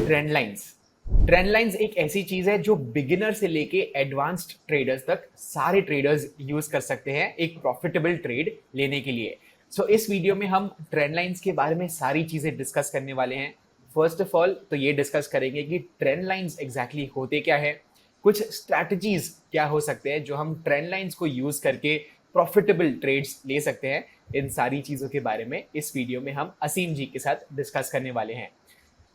Trend lines. Trend lines एक ऐसी चीज है जो बिगिनर से लेके एडवांस्ड ट्रेडर्स तक सारे ट्रेडर्स यूज कर सकते हैं एक प्रॉफिटेबल ट्रेड लेने के लिए। इस वीडियो में हम ट्रेंड लाइंस के बारे में सारी चीजें डिस्कस करने वाले हैं। फर्स्ट ऑफ ऑल तो ये डिस्कस करेंगे कि ट्रेंड लाइंस एग्जैक्टली होते क्या है, कुछ स्ट्रैटेजीज क्या हो सकते हैं जो हम ट्रेंड लाइंस को यूज करके प्रॉफिटेबल ट्रेड्स ले सकते हैं। इन सारी चीजों के बारे में इस वीडियो में हम असीम जी के साथ डिस्कस करने वाले हैं।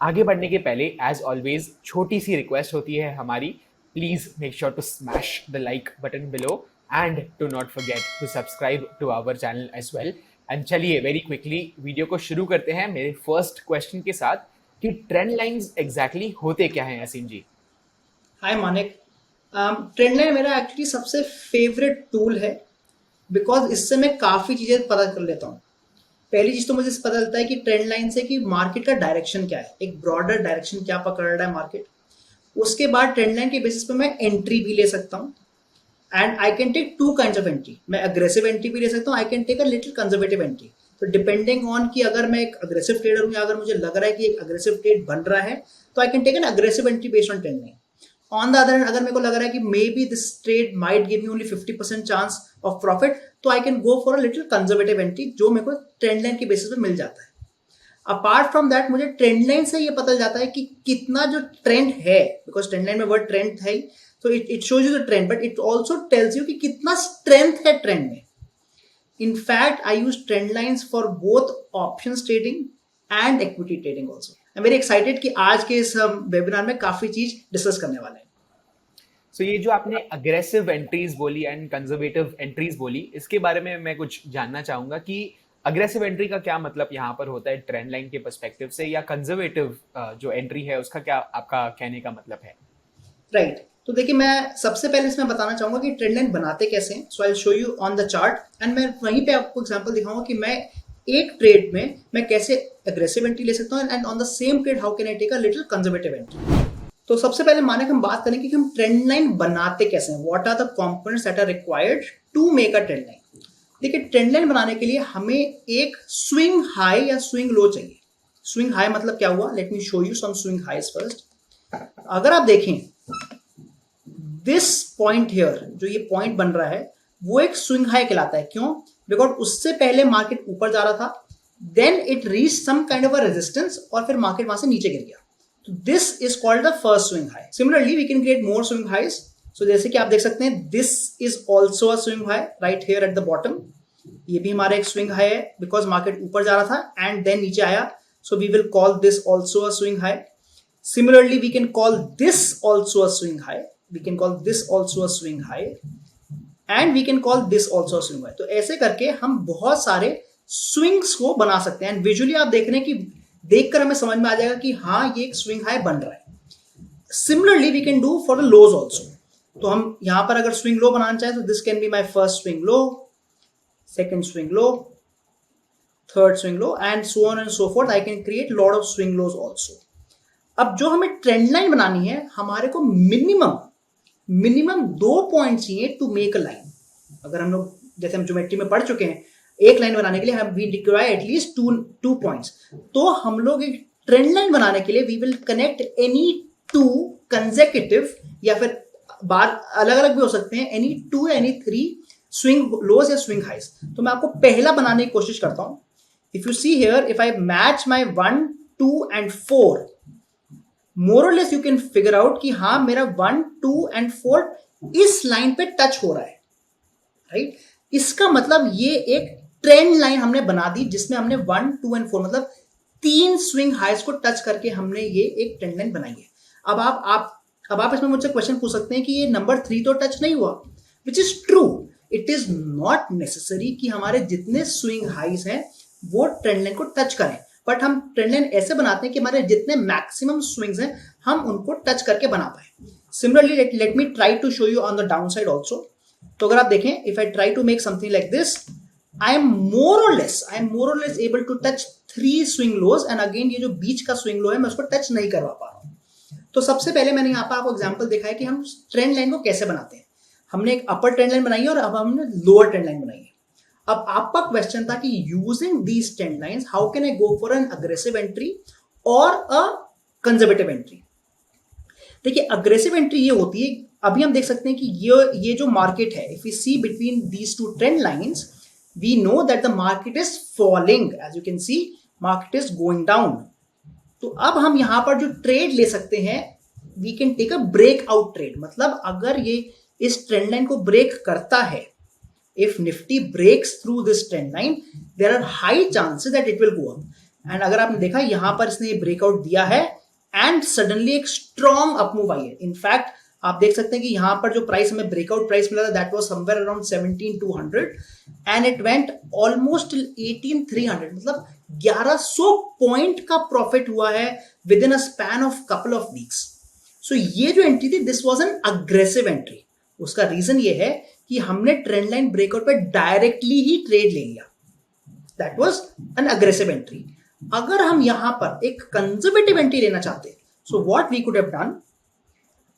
आगे बढ़ने के पहले एज ऑलवेज छोटी सी रिक्वेस्ट होती है हमारी, please make sure to smash the like button below and to not forget to subscribe to our channel as well. And चलिए वेरी क्विकली वीडियो को शुरू करते हैं मेरे फर्स्ट क्वेश्चन के साथ कि ट्रेंड लाइंस एग्जैक्टली होते क्या हैं असीम जी। हाय मानिक। ट्रेंड लाइन मेरा एक्चुअली सबसे फेवरेट टूल है बिकॉज इससे मैं काफ़ी चीज़ें पता कर लेता हूँ। पहली चीज़ तो मुझे पता चलता है कि ट्रेंड लाइन से कि मार्केट का डायरेक्शन क्या है, एक ब्रॉडर डायरेक्शन क्या पकड़ रहा है मार्केट। उसके बाद ट्रेंड लाइन के बेसिस पे मैं एंट्री भी ले सकता हूँ and I can take two kinds of entry. मैं अग्रेसिव एंट्री भी ले सकता हूँ, I can take a little conservative entry. तो डिपेंडिंग ऑन कि अगर मैं एक अग्रेसिव ट्रेडर हूँ या अगर मुझे लग रहा है कि एक अग्रेसिव ट्रेड बन रहा है तो I can take an aggressive entry based on trend line. On the other hand अगर मेरे को लग रहा है कि maybe this trade might give me only 50% chance of profit तो I can go for a little conservative entry जो मेरे को ट्रेंड लाइन के बेसिस पे मिल जाता है। अपार्ट फ्रॉम दैट मुझे ट्रेंड लाइन से ये पता जाता है कि कितना जो ट्रेंड है, बिकॉज ट्रेंड लाइन में वर्ड ट्रेंड है, so it shows you the trend but it also tells you कि कितना strength है ट्रेंड में। In fact, I use trend lines for both options trading and equity trading also. I'm very excited कि आज के इस webinar में काफी चीज डिस्कस करने वाले हैं। ये जो आपने अग्रेसिव एंट्रीज बोली एंड कंजर्वेटिव एंट्रीज बोली, इसके बारे में मैं कुछ जानना चाहूंगा कि अग्रेसिव एंट्री का क्या मतलब यहाँ पर होता है ट्रेंड लाइन के पर्सपेक्टिव से, या कंजर्वेटिव जो एंट्री है उसका क्या आपका कहने का मतलब है। राइट तो देखिए, मैं सबसे पहले इसमें बताना चाहूंगा कि ट्रेंड लाइन बनाते कैसे हैं। So I show you on the chart and मैं वहीं पे आपको एग्जांपल दिखाऊंगा कि मैं एक ट्रेड में मैं कैसे अग्रेसिव एंट्री ले सकता हूँ and on the same trade how can I take a little conservative entry. तो सबसे पहले माने हम बात करें कि हम ट्रेंड लाइन बनाते कैसे हैं, what are the components that are required to make a trend line. देखिए, ट्रेंड लाइन बनाने के लिए हमें एक स्विंग हाई या स्विंग लो चाहिए। स्विंग हाई मतलब क्या हुआ, let me show you some swing highs first. अगर आप देखें दिस पॉइंट हियर, जो ये पॉइंट बन रहा है वो एक स्विंग हाई कहलाता है। क्यों? बिकॉज उससे पहले मार्केट ऊपर जा रहा था, then it reach some kind of a resistance और फिर मार्केट वहां से नीचे गिर गया। तो this is called the first swing high. Similarly we can create more swing highs. So जैसे कि आप देख सकते हैं this is also a swing high right here at the bottom. ये भी हमारा एक स्विंग हाई है बिकॉज मार्केट ऊपर जा रहा था एंड देन नीचे आया। सो we will call this also a swing high. Similarly, we can call this also a swing high. We can call this also a swing high. And we can call this also a swing high. तो ऐसे करके हम बहुत सारे swings को बना सकते हैं। And visually आप देख रहे हैं कि देखकर हमें समझ में आ जाएगा कि हाँ ये एक swing high बन रहा है। Similarly, we can do for the lows also. तो हम यहाँ पर अगर swing low बनाना चाहें तो this can be my first swing low, second swing low, third swing low, and so on and so forth. I can create lot of swing lows also. अब जो हमें ट्रेंड लाइन बनानी है, हमारे को minimum 2 point चाहिए to make a line. अगर हम लोग जैसे हम ज्योमेट्री में पढ़ चुके हैं, एक लाइन बनाने के लिए हम we require at least two points. तो हम लोग एक ट्रेंड लाइन बनाने के लिए we will connect any two consecutive, या फिर बार अलग अलग भी हो सकते हैं, एनी 2 एनी 3 स्विंग लोज या स्विंग हाइज। तो मैं आपको पहला बनाने की कोशिश करता हूं। If you see here, if I match my 1, 2 and 4, मोर और less you can figure out कि हाँ मेरा 1, 2 and 4 इस लाइन पे टच हो रहा है, राइट। इसका मतलब ये एक ट्रेंड लाइन हमने बना दी जिसमें हमने 1, 2 and 4 मतलब 3 स्विंग हाइज को टच करके हमने ये एक ट्रेंड लाइन बनाई है। अब आप इसमें मुझसे क्वेश्चन पूछ सकते हैं कि ये नंबर 3 तो टच नहीं हुआ, which is true. It is not necessary कि हमारे जितने स्विंग हाइज हैं वो ट्रेंड लाइन को टच करें, बट हम ट्रेंड लाइन ऐसे बनाते हैं कि हमारे जितने मैक्सिमम स्विंग्स हैं हम उनको टच करके बना पाए। Similarly let me try to show you on the down side also. तो अगर आप देखें, if I try to make something like this, I am more और less able to touch 3 swing lows and again ये जो बीच का swing low है मैं उसको टच नहीं करवा पा रहा हूं। तो सबसे पहले मैंने यहाँ पर आपको एग्जाम्पल दिखाया कि हम ट्रेंड लाइन को कैसे बनाते हैं। हमने एक अपर ट्रेंड लाइन बनाई है और अब हमने लोअर ट्रेंड लाइन बनाई है। अब आपका क्वेश्चन था कि using these trend lines how can I go for an aggressive entry और अ कंजर्वेटिव एंट्री। देखिए अग्रेसिव एंट्री ये होती है, अभी हम देख सकते हैं कि ये जो मार्केट है, if we see between these two trend lines we know that the market is falling, as you can see market is going down. तो अब हम यहां पर जो ट्रेड ले सकते हैं, we can take a break out trade. मतलब अगर ये इस ट्रेंड लाइन को ब्रेक करता है, if Nifty breaks through this trend line, there are high chances that it will go up. And अगर आपने देखा यहां पर इसने ये ब्रेकआउट दिया है एंड सडनली एक स्ट्रॉन्ग अपमूव आई है। इनफैक्ट आप देख सकते हैं कि यहां पर जो प्राइस हमें ब्रेकआउट प्राइस मिला था that was somewhere around 17,200 and it went almost till 18,300, मतलब 1100 पॉइंट का प्रॉफिट हुआ है within a span of couple of weeks. So ये जो एंट्री थी this was an aggressive entry. उसका रीजन ये है कि हमने ट्रेंड लाइन ब्रेकआउट पे डायरेक्टली ही ट्रेड ले लिया, that was an aggressive entry. अगर हम यहां पर एक कंजर्वेटिव एंट्री लेना चाहते हैं, so what we could have done,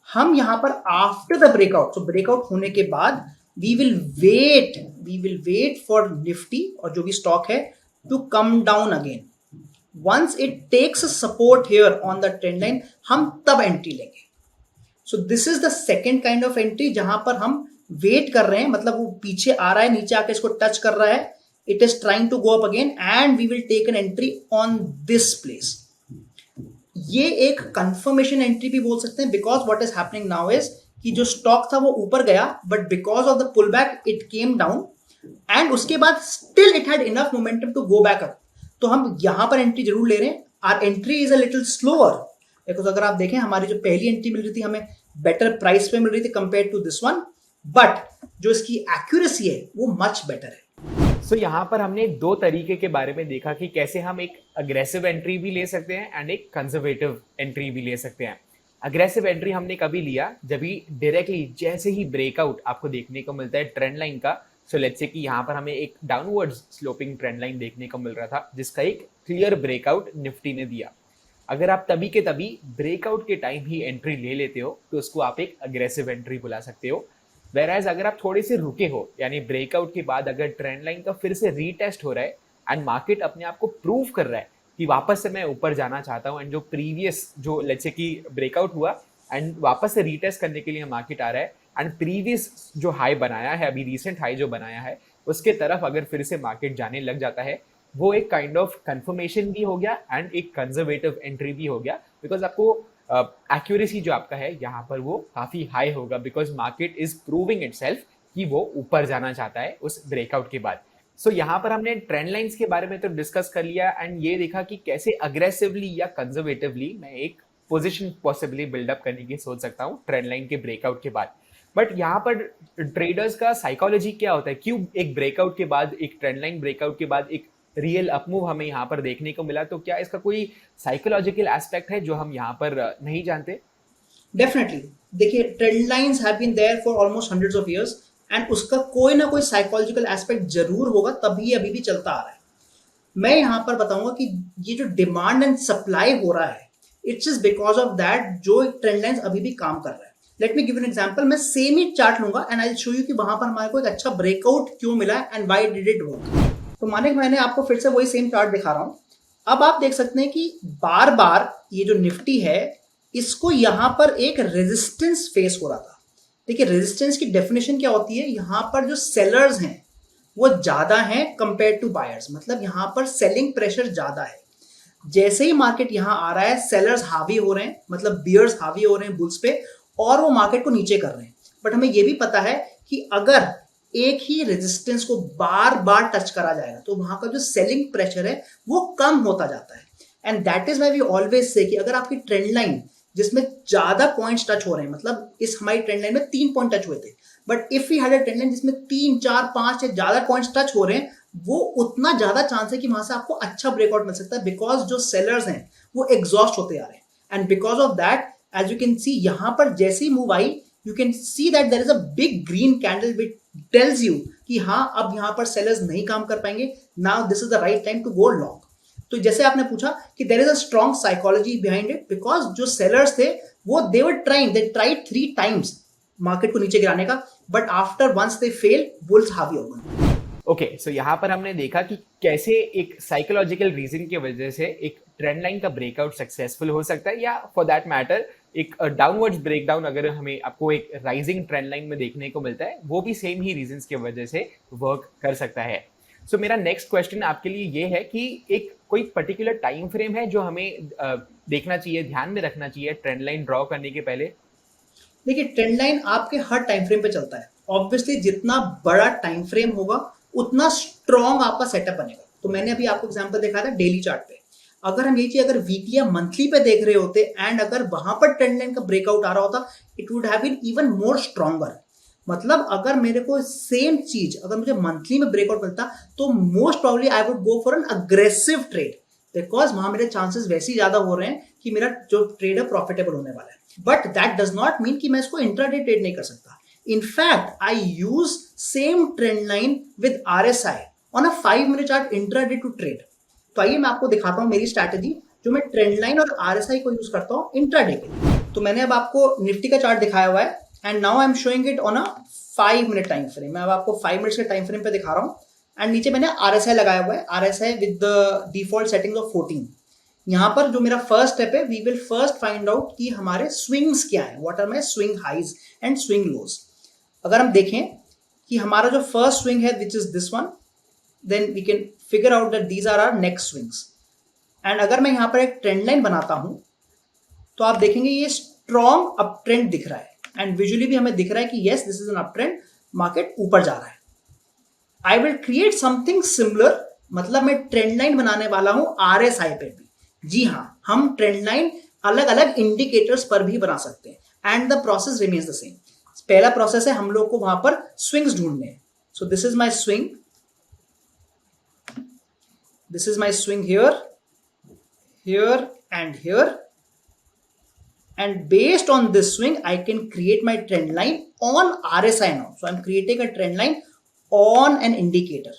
हम यहां पर after the breakout, so breakout होने के बाद we will wait for Nifty और जो भी स्टॉक है to come down again. Once it takes support here on the trend line हम तब एंट्री लेंगे। So this is the second kind of entry जहां पर हम वेट कर रहे हैं, मतलब वो पीछे आ रहा है, नीचे आके इसको टच कर रहा है, it is trying to go up again and we will take an entry on this place. ये एक कंफर्मेशन एंट्री भी बोल सकते हैं, because what is happening now is कि जो स्टॉक था वो ऊपर गया but because of the pull back it came down and उसके बाद still it had enough momentum to go back up. तो हम यहां पर एंट्री जरूर ले रहे हैं। Our entry is a little slower, because अगर आप देखें हमारी जो पहली एंट्री मिल रही थी हमें बेटर प्राइस पे मिल रही थी compare to this one, but जो इसकी एक्यूरेसी है वो मच बेटर है। सो यहाँ पर हमने दो तरीके के बारे में देखा कि कैसे हम एक अग्रेसिव एंट्री भी ले सकते हैं एंड एक कंजर्वेटिव एंट्री भी ले सकते हैं। अग्रेसिव एंट्री हमने कभी लिया जब भी डायरेक्टली जैसे ही ब्रेकआउट आपको देखने को मिलता है ट्रेंड लाइन का। सो लेट्स से कि यहाँ पर हमें एक डाउनवर्ड्स स्लोपिंग ट्रेंड लाइन देखने को मिल रहा था जिसका एक क्लियर ब्रेकआउट निफ्टी ने दिया। अगर आप तभी के तभी ब्रेकआउट के टाइम ही एंट्री ले लेते हो तो उसको आप एक अग्रेसिव एंट्री बुला सकते हो। वेराज अगर आप थोड़े से रुके हो, यानी ब्रेकआउट के बाद अगर ट्रेंड लाइन का फिर से रीटेस्ट हो रहा है एंड मार्केट अपने आप को प्रूव कर रहा है कि वापस से मैं ऊपर जाना चाहता हूँ, एंड जो प्रीवियस जो लेट्स से कि ब्रेकआउट हुआ एंड वापस से रीटेस्ट करने के लिए मार्केट आ रहा है एंड प्रीवियस जो हाई बनाया है, अभी रिसेंट हाई जो बनाया है उसके तरफ अगर फिर से मार्केट जाने लग जाता है, वो एक काइंड ऑफ कंफर्मेशन भी हो गया एंड एक कंजर्वेटिव एंट्री भी हो गया। बिकॉज आपको एक्यूरेसी जो आपका है यहाँ पर वो काफ़ी हाई होगा, because market is proving itself कि वो ऊपर जाना चाहता है उस ब्रेकआउट के बाद। सो यहाँ पर हमने ट्रेंड लाइंस के बारे में तो डिस्कस कर लिया एंड ये देखा कि कैसे अग्रेसिवली या कंजर्वेटिवली मैं एक पोजीशन पॉसिबली बिल्डअप करने की सोच सकता हूँ ट्रेंड लाइन के ब्रेकआउट के बाद। बट यहाँ पर ट्रेडर्स का साइकोलॉजी क्या होता है, क्यों एक ब्रेकआउट के बाद, एक ट्रेंड लाइन ब्रेकआउट के बाद एक रियल अपमूव हमें यहाँ पर देखने को मिला, तो क्या इसका कोई साइकोलॉजिकल एस्पेक्ट है जो हम यहाँ पर नहीं जानते? डेफिनेटली। देखिए trend lines have been there for almost hundreds of years and उसका कोई ना कोई साइकोलॉजिकल एस्पेक्ट जरूर होगा, तभी अभी भी चलता आ रहा है। मैं यहाँ पर बताऊंगा कि ये जो डिमांड एंड सप्लाई हो रहा है it's is because of that जो ट्रेंड लाइंस अभी भी काम कर रहा है। Let me give an example. मैं सेम ही चार्ट लूंगा and I will show you कि वहां पर हमारे को एक अच्छा ब्रेकआउट क्यों मिला and why did it work. तो माने मैंने आपको फिर से वही सेम चार्ट दिखा रहा हूं। अब आप देख सकते हैं कि बार बार ये जो निफ्टी है इसको यहां पर एक रेजिस्टेंस फेस हो रहा था। देखिए रेजिस्टेंस की डेफिनेशन क्या होती है, यहां पर जो सेलर्स हैं वो ज्यादा हैं कंपेयर टू बायर्स, मतलब यहां पर सेलिंग प्रेशर ज्यादा है। जैसे ही मार्केट यहां आ रहा है सेलर्स हावी हो रहे हैं, मतलब बियर्स हावी हो रहे हैं बुल्स पे और वो मार्केट को नीचे कर रहे हैं। बट हमें ये भी पता है कि अगर एक ही रेजिस्टेंस को बार बार टच करा जाएगा तो वहां का जो सेलिंग प्रेशर है वो कम होता जाता है। And that is why we always say कि अगर आपकी ट्रेंड लाइन जिसमें ज्यादा पॉइंट्स टच हो रहे हैं, मतलब इस हमारी ट्रेंड लाइन में 3 पॉइंट टच हुए थे, but if we had a trend line जिसमें 3, 4, 5 या ज्यादा पॉइंट्स टच हो रहे हैं, वो उतना ज्यादा चांस है कि वहां से आपको अच्छा ब्रेकआउट मिल सकता है, बिकॉज जो सेलर्स हैं वो एग्जॉस्ट होते आ रहे हैं। And because of that as you can see यहां पर जैसे ही move I you can see that there is a big green candle which tells you कि हाँ अब यहाँ पर sellers नहीं काम कर पाएंगे, now this is the right time to go long। तो जैसे आपने पूछा कि there is a strong psychology behind it because जो sellers थे वो they tried 3 times मार्केट को नीचे गिराने का, but after once they failed bulls हावी हो गए। ओके, सो यहाँ पर हमने देखा कि कैसे एक साइकोलॉजिकल रीजन की वजह से एक ट्रेंड लाइन का ब्रेकआउट सक्सेसफुल हो सकता है, या फॉर दैट मैटर एक डाउनवर्ड्स ब्रेकडाउन अगर हमें आपको एक राइजिंग ट्रेंड लाइन में देखने को मिलता है, वो भी सेम ही रीजंस की वजह से वर्क कर सकता है। सो मेरा नेक्स्ट क्वेश्चन आपके लिए ये है कि एक कोई पर्टिकुलर टाइम फ्रेम है जो हमें देखना चाहिए, ध्यान में रखना चाहिए ट्रेंड लाइन ड्रॉ करने के पहले? देखिए, ट्रेंड लाइन आपके हर टाइम फ्रेम पे चलता है। ऑब्वियसली जितना बड़ा टाइम फ्रेम होगा उतना स्ट्रॉन्ग आपका सेटअप बनेगा। तो मैंने अभी आपको एग्जांपल दिखाया था डेली चार्ट पे। अगर हम ये चीज अगर वीकली या मंथली पे देख रहे होते एंड अगर वहां पर ट्रेंड लाइन का ब्रेकआउट आ रहा होता, it would have been even more stronger. मतलब अगर मेरे को सेम चीज अगर मुझे मंथली में ब्रेकआउट मिलता तो most probably I would go for an aggressive trade, because वहां मेरे चांसेस वैसे ही ज्यादा हो रहे हैं कि मेरा जो ट्रेड है प्रॉफिटेबल होने वाला है। But that does not mean कि मैं इसको इंट्राडे ट्रेड नहीं कर सकता। In fact I use same trend line with RSI on a 5 minute chart intraday to trade. तो आइए मैं आपको दिखाता हूं मेरी स्ट्रैटेजी जो मैं ट्रेंड लाइन और RSI को यूज करता हूं इंट्राडे के लिए। तो मैंने अब आपको निफ्टी का चार्ट दिखाया हुआ है and now I am showing it on a 5 minute time frame. मैं अब आपको 5 मिनट्स के टाइम फ्रेम पे दिखा रहा हूं एंड नीचे मैंने RSI लगाया हुआ है, RSI with the default settings of 14। यहां पर जो मेरा फर्स्ट स्टेप है, we will first find out कि हमारे स्विंग्स क्या है, what are my swing highs and swing lows. अगर हम देखें कि हमारा जो फर्स्ट स्विंग है which is this one, then we can figure out that these are our next swings. And अगर मैं यहां पर एक ट्रेंड लाइन बनाता हूं तो आप देखेंगे ये स्ट्रॉन्ग अप ट्रेंड दिख रहा है एंड विजुअली भी हमें दिख रहा है कि yes this is an up trend, market ऊपर जा रहा है। आई विल क्रिएट समथिंग सिमिलर, मतलब मैं ट्रेंड लाइन बनाने वाला हूं RSI पे भी। जी हाँ, हम ट्रेंड लाइन अलग अलग इंडिकेटर्स पर भी बना सकते हैं and the process remains the same. पहला प्रोसेस है हम लोग को वहां पर स्विंग्स ढूंढने हैं। सो this is my swing, this is my swing here, here and here, and based on this swing I can create my trend line on RSI now. So I'm creating a trend line on an indicator.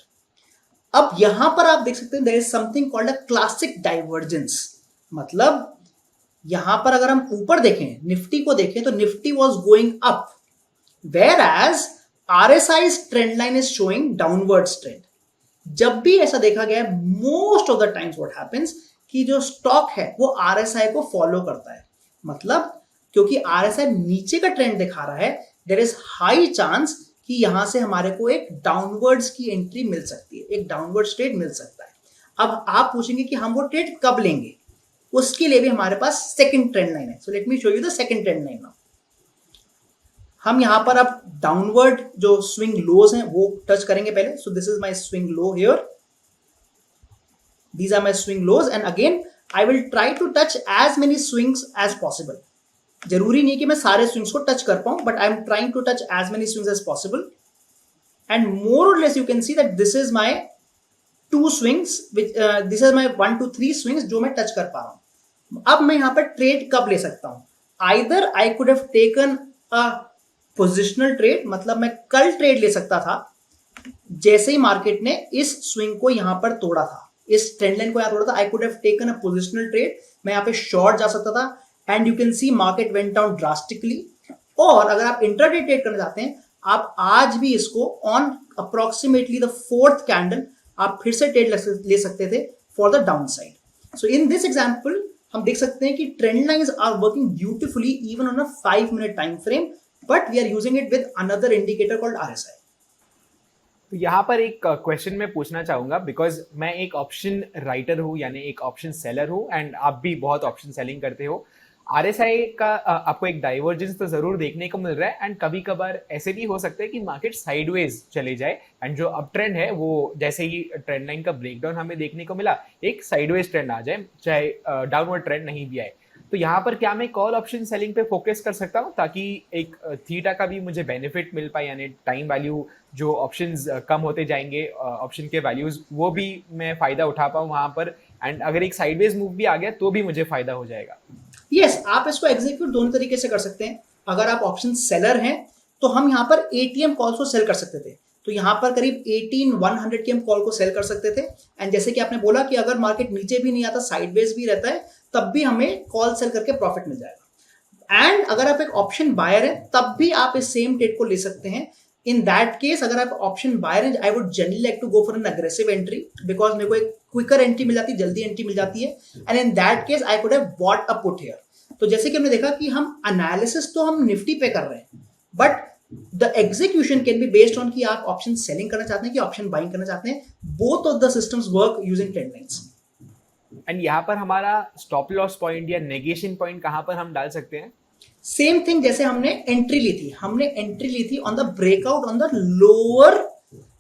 अब यहां पर आप देख सकते हैं there is something called a classic divergence। मतलब यहां पर अगर हम ऊपर देखें, निफ्टी को देखें तो Nifty was going up whereas RSI's trend line is showing downwards trend। जब भी ऐसा देखा गया है most of the times what happens कि जो स्टॉक है वो RSI को फॉलो करता है। मतलब क्योंकि RSI नीचे का ट्रेंड दिखा रहा है, देयर इज हाई चांस कि यहां से हमारे को एक डाउनवर्ड्स की एंट्री मिल सकती है, एक डाउनवर्ड ट्रेड मिल सकता है। अब आप पूछेंगे कि हम वो ट्रेड कब लेंगे, उसके लिए भी हमारे पास सेकंड ट्रेंड लाइन है। So let me show you the second trend line now. हम यहां पर अब डाउनवर्ड जो स्विंग लोज हैं वो टच करेंगे पहले। सो this is my swing low here, these are my swing lows and again I will try to touch as many swings as possible। जरूरी नहीं कि मैं सारे स्विंग्स को टच कर पाऊं, but I am trying to touch as many swings as possible and more or less you can see that this is my two swings which this is my 1 2 3 swings जो मैं touch कर पा रहा हूं। अब मैं यहां पर ट्रेड कब ले सकता हूं, either I could have taken a positional trade, मतलब मैं कल ट्रेड ले सकता था जैसे ही मार्केट ने इस स्विंग को यहां पर तोड़ा था, इस ट्रेंड लाइन को यहां तोड़ा था। I could have taken a positional trade, मैं यहां पे शॉर्ट जा सकता था and you can see market went down drastically. और अगर आप इंट्राडे ट्रेड करना चाहते हैं, आप आज भी इसको on approximately the fourth candle आप फिर से ट्रेड ले सकते थे for the down side. So in this example हम देख सकते हैं कि trend lines are working beautifully even on a 5 minute time frame, but we are using it with another indicator called RSI। तो यहाँ पर एक क्वेश्चन मैं पूछना चाहूँगा, बिकॉज मैं एक ऑप्शन राइटर हूँ, यानी एक ऑप्शन सेलर हूँ एंड आप भी बहुत ऑप्शन सेलिंग करते हो। RSI का आपको एक डाइवर्जेंस तो ज़रूर देखने को मिल रहा है एंड कभी कभार ऐसे भी हो सकता है कि मार्केट साइडवेज चले जाए एंड जो अप ट्रेंड है वो जैसे ही ट्रेंड लाइन का ब्रेकडाउन हमें देखने को मिला, एक साइडवेज ट्रेंड आ जाए, चाहे डाउनवर्ड ट्रेंड नहीं भी आए। तो यहाँ पर क्या मैं कॉल ऑप्शन सेलिंग पे फोकस कर सकता हूँ ताकि एक थीटा का भी मुझे बेनिफिट मिल पाए, यानी टाइम वैल्यू जो ऑप्शंस कम होते जाएंगे ऑप्शन के वैल्यूज, वो भी मैं फायदा उठा पाऊँ वहाँ पर, एंड अगर एक साइडवेज मूव भी आ गया तो भी मुझे फायदा हो जाएगा। यस, आप इसको एग्जीक्यूट दोनों तरीके से कर सकते हैं। अगर आप ऑप्शन सेलर हैं तो हम यहाँ पर ATM कॉल्स को सेल कर सकते थे। तो यहाँ पर करीब 18,100 की हम कॉल को सेल कर सकते थे एंड जैसे कि आपने बोला कि अगर मार्केट नीचे भी नहीं आता, साइडवेज भी रहता है, तब भी हमें कॉल सेल करके प्रॉफिट मिल जाएगा। एंड अगर आप एक ऑप्शन बायर है तब भी आप इस सेम ट्रेड को ले सकते हैं In that case, अगर आप ऑप्शन बायर है, I would generally like to go for an aggressive entry because मेरे को एक क्विकर एंट्री मिल जाती है, जल्दी एंट्री मिल जाती है, and in that case I could have bought a put here. तो जैसे कि हमने देखा कि हम एनालिसिस तो हम निफ्टी पे कर रहे हैं, but the execution can be based on कि आप ऑप्शन सेलिंग करना चाहते हैं कि ऑप्शन बाइंग करना चाहते हैं. Both of the systems work using trend lines. And यहाँ पर हमारा स्टॉप लॉस पॉइंट या नेगेशन पॉइंट कहाँ पर हम डाल सकते हैं? सेम थिंग जैसे हमने एंट्री ली थी on the breakout on the lower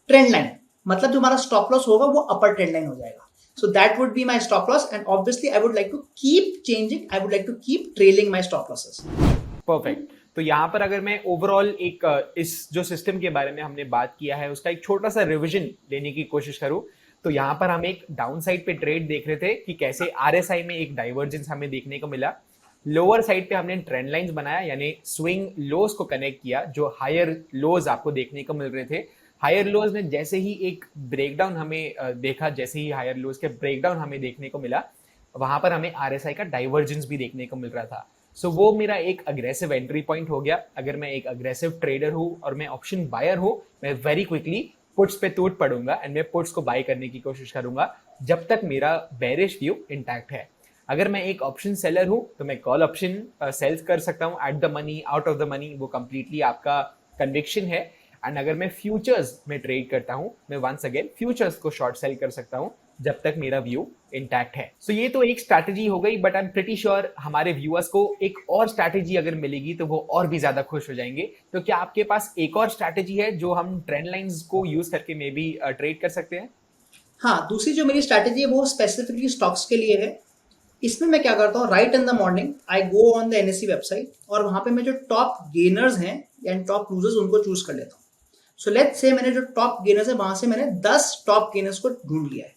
trend line, मतलब जो हमारा स्टॉप लॉस होगा वो अपर ट्रेंड लाइन हो जाएगा. So that would be my stop loss, and obviously I would like to keep changing, I would like to keep trailing my stop losses. Perfect. तो यहाँ पर अगर मैं ओवरऑल एक इस जो सिस्टम के बारे में हमने बात किया है उसका एक छोटा सा रिविजन लेने की कोशिश करूँ, तो यहाँ पर हम एक डाउन साइड पे ट्रेड देख रहे थे कि कैसे RSI में एक डाइवर्जेंस हमें देखने को मिला. लोअर साइड पे हमने ट्रेंड लाइंस बनाया, यानी स्विंग लोज को कनेक्ट किया, जो हायर लोज आपको देखने को मिल रहे थे. हायर लोज ने जैसे ही एक ब्रेकडाउन हमें देखा, जैसे ही हायर लोज के ब्रेकडाउन हमें देखने को मिला, वहां पर हमें RSI का डाइवर्जेंस भी देखने को मिल रहा था. सो वो मेरा एक अग्रेसिव एंट्री पॉइंट हो गया. अगर मैं एक अग्रेसिव ट्रेडर हूँ और मैं ऑप्शन बायर हूँ, मैं वेरी क्विकली पुट्स पे टूट पड़ूंगा एंड मैं पुट्स को बाय करने की कोशिश करूंगा जब तक मेरा बेरिश व्यू इंटैक्ट है. अगर मैं एक ऑप्शन सेलर हूं तो मैं कॉल ऑप्शन सेल कर सकता हूं at the money, out of the money, वो कंप्लीटली आपका कन्विक्शन है. एंड अगर मैं फ्यूचर्स में ट्रेड करता हूं, मैं वंस अगेन फ्यूचर्स को शॉर्ट सेल कर सकता हूं जब तक मेरा व्यू इंटैक्ट है. सो ये तो एक स्ट्रैटेजी हो गई, but I am pretty sure हमारे व्यूअर्स को एक और स्ट्रैटेजी अगर मिलेगी तो वो और भी ज्यादा खुश हो जाएंगे. तो क्या आपके पास एक और स्ट्रैटेजी है जो हम ट्रेंड लाइंस को यूज करके मे बी ट्रेड कर सकते हैं? हाँ, दूसरी जो मेरी स्ट्रैटेजी है वो स्पेसिफिकली स्टॉक्स के लिए है. इसमें मैं क्या करता हूँ, right in the morning I go on the NSE website और वहां पे मैं जो टॉप गेनर्स हैं या टॉप लूजर्स उनको चूज कर लेता हूँ. सो लेट्स से मैंने जो टॉप गेनर्स है वहां से मैंने 10 टॉप गेनर्स को ढूंढ लिया है.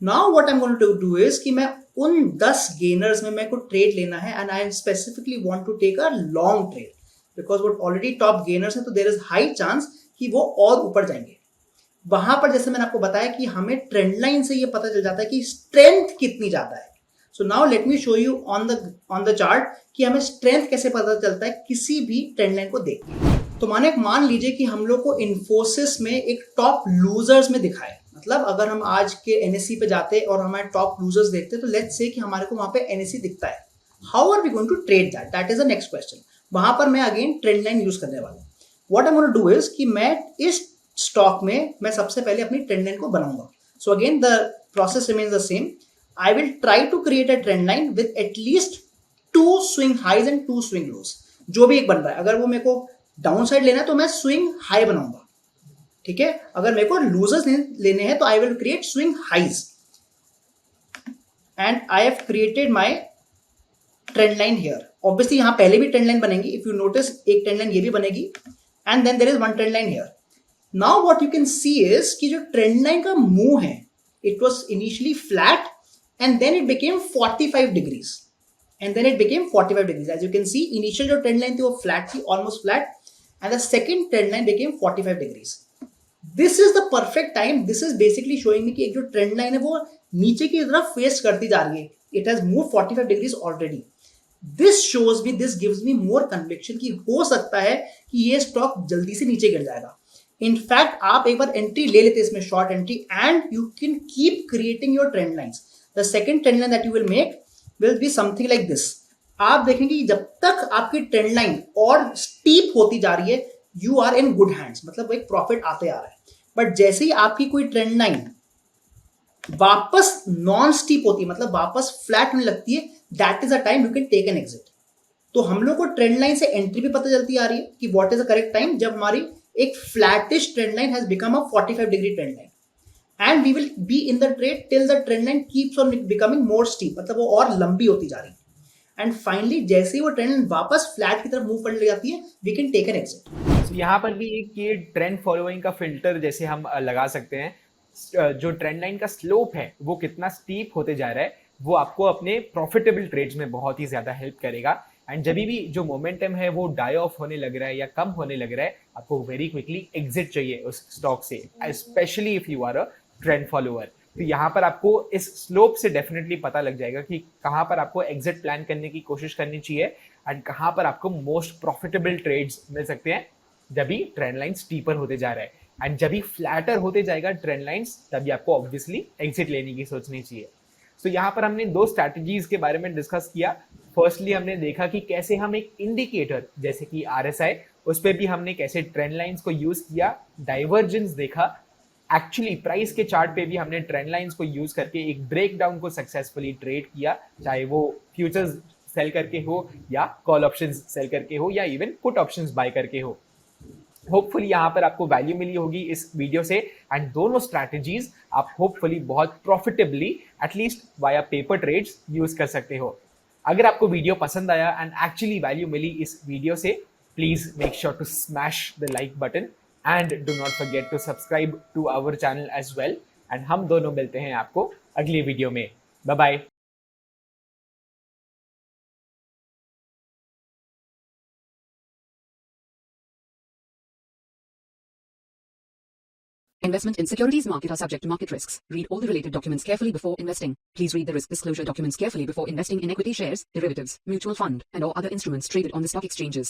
Now what I am going to do is कि मैं उन 10 गेनर्स में मेरे को ट्रेड लेना है, and I specifically want to take a long trade because वो ऑलरेडी टॉप गेनर्स हैं, तो देयर इज हाई चांस कि वो और ऊपर जाएंगे. वहां पर जैसे मैंने आपको बताया कि हमें ट्रेंड लाइन से ये पता चल जाता है कि स्ट्रेंथ कितनी ज्यादा है. So now let me show you on the chart कि हमें स्ट्रेंथ कैसे पता चलता है किसी भी ट्रेंड लाइन को देख के. तो मान लीजिए कि हम लोग को इन्फोसिस में एक टॉप लूजर्स में दिखाए, मतलब अगर हम आज के NSE पे जाते और हमारे टॉप लूजर्स देखते तो लेट्स से कि हमारे को वहां पे NSE दिखता है. How are we going to trade that? That is the next question. वहां पर मैं अगेन ट्रेंड लाइन यूज करने वाला हूं. What I want to do is कि मैं इस स्टॉक में मैं सबसे पहले अपनी ट्रेंड लाइन को बनाऊंगा. So again the process remains the same. I will try to create a trend line with at least 2 swing highs and 2 swing lows. जो भी एक बन रहा है, अगर वो मेरे को डाउन साइड लेना है तो मैं स्विंग हाई बनाऊंगा, ठीक है. अगर मेरे को लूजर्स लेने हैं तो I will create swing highs, and I have created my trend line here. Obviously यहां पहले भी ट्रेंड लाइन बनेगी. इफ यू नोटिस एक ट्रेंड लाइन ये भी बनेगी, and then there is one trend line here. Now what you can see is कि जो ट्रेंड लाइन का मूव है, it was initially flat and then it became 45 degrees, and then it became 45 degrees. As you can see, initial जो trend line थी वो flat थी, almost flat, and the second trend line became 45 degrees. This is the perfect time. This is basically showing me कि एक जो trend line है वो नीचे की तरफ face करती जा रही है. It has moved 45 degrees already. This shows me, this gives me more conviction कि हो सकता है कि ये stock जल्दी से नीचे गिर जाएगा. In fact, आप एक बार एंट्री ले लेते इसमें, short entry, and you can keep creating your trend lines. The second trend line that you will make will be something like this. आप देखेंगे कि जब तक आपकी ट्रेंड लाइन और स्टीप होती जा रही है, you are in good hands, मतलब एक प्रॉफिट आते आ रहा है. बट जैसे ही आपकी कोई ट्रेंड लाइन वापस नॉन स्टीप होती है, मतलब वापस फ्लैट होने लगती है, that is a time you can take an exit. तो हम लोग को ट्रेंड लाइन से एंट्री भी पता चलती आ रही है कि what is the correct time, जब हमारी एक flattish trend line has become a 45 degree trend line, and we will be in the trade till the trend line keeps on becoming more steep, मतलब वो और लंबी होती जा रही है. एंड फाइनली जैसे ही वो ट्रेंड लाइन वापस फ्लैट की तरफ मूव करने लग जाती है, we can take an exit. So, यहाँ पर भी एक ये ट्रेंड फॉलोइंग का फिल्टर जैसे हम लगा सकते हैं. जो ट्रेंड लाइन का स्लोप है वो कितना स्टीप होते जा रहा है, वो आपको अपने प्रॉफिटेबल ट्रेड्स में बहुत ही ज्यादा हेल्प करेगा. एंड जब भी जो मोमेंटम है वो डाई ऑफ होने लग रहा है या कम होने लग रहा है, आपको वेरी क्विकली एग्जिट चाहिए उस स्टॉक से, specially if you are a trend follower. तो यहाँ पर आपको इस स्लोप से डेफिनेटली पता लग जाएगा कि कहाँ पर आपको एग्जिट प्लान करने की कोशिश करनी चाहिए एंड कहाँ पर आपको मोस्ट प्रॉफिटेबल ट्रेड्स मिल सकते हैं. जब भी ट्रेंड लाइन स्टीपर होते जा रहा है, एंड जब भी फ्लैटर होते जाएगा ट्रेंड लाइंस, तभी आपको ऑब्वियसली एग्जिट लेने की सोचनी चाहिए। सो यहाँ पर हमने दो स्ट्रैटेजीज के बारे में डिस्कस किया। फर्स्टली हमने देखा कि कैसे हम एक इंडिकेटर जैसे कि RSI, उस पर भी हमने कैसे ट्रेंड लाइंस को यूज किया, डाइवर्जेंस देखा, एक्चुअली प्राइस के चार्ट पे भी हमने ट्रेंड लाइंस को यूज करके एक ब्रेकडाउन को सक्सेसफुली ट्रेड किया, चाहे वो फ्यूचर्स सेल करके हो या कॉल ऑप्शंस सेल करके हो या इवन पुट ऑप्शंस बाय करके हो। होपफुली यहाँ पर आपको वैल्यू मिली होगी इस वीडियो से, एंड दोनों स्ट्रैटेजीज आप होपफुली बहुत profitably at least via paper trades use कर सकते हो। अगर आपको वीडियो पसंद आया एंड एक्चुअली वैल्यू मिली इस वीडियो से, please make sure to smash the like button and do not forget to subscribe to our channel as well. And हम दोनों मिलते हैं आपको अगली वीडियो में। Bye bye. Investment in securities market are subject to market risks. Read all the related documents carefully before investing. Please read the risk disclosure documents carefully before investing in equity shares, derivatives, mutual fund, and or other instruments traded on the stock exchanges.